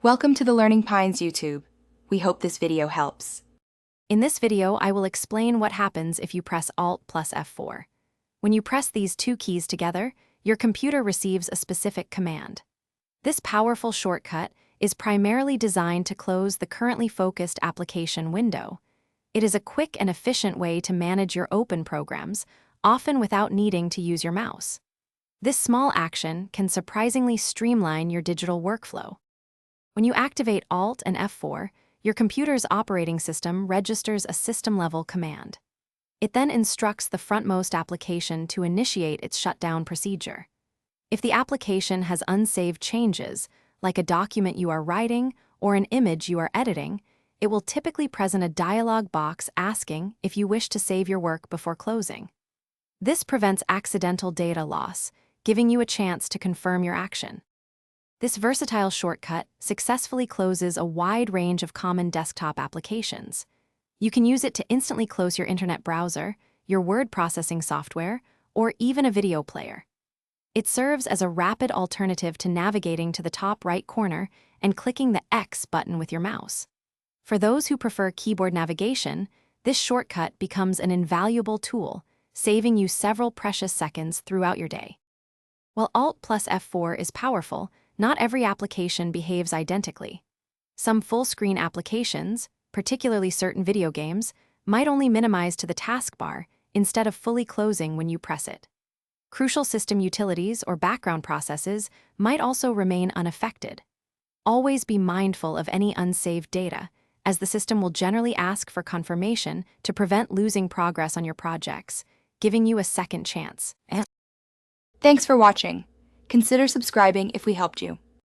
Welcome to the Learning Pines YouTube. We hope this video helps. In this video, I will explain what happens if you press Alt plus F4. When you press these two keys together, your computer receives a specific command. This powerful shortcut is primarily designed to close the currently focused application window. It is a quick and efficient way to manage your open programs, often without needing to use your mouse. This small action can surprisingly streamline your digital workflow. When you activate Alt and F4, your computer's operating system registers a system-level command. It then instructs the frontmost application to initiate its shutdown procedure. If the application has unsaved changes, like a document you are writing or an image you are editing, it will typically present a dialog box asking if you wish to save your work before closing. This prevents accidental data loss, giving you a chance to confirm your action. This versatile shortcut successfully closes a wide range of common desktop applications. You can use it to instantly close your internet browser, your word processing software, or even a video player. It serves as a rapid alternative to navigating to the top right corner and clicking the X button with your mouse. For those who prefer keyboard navigation, this shortcut becomes an invaluable tool, saving you several precious seconds throughout your day. While Alt plus F4 is powerful, not every application behaves identically. Some full-screen applications, particularly certain video games, might only minimize to the taskbar instead of fully closing when you press it. Crucial system utilities or background processes might also remain unaffected. Always be mindful of any unsaved data, as the system will generally ask for confirmation to prevent losing progress on your projects, giving you a second chance. Thanks for watching. Consider subscribing if we helped you.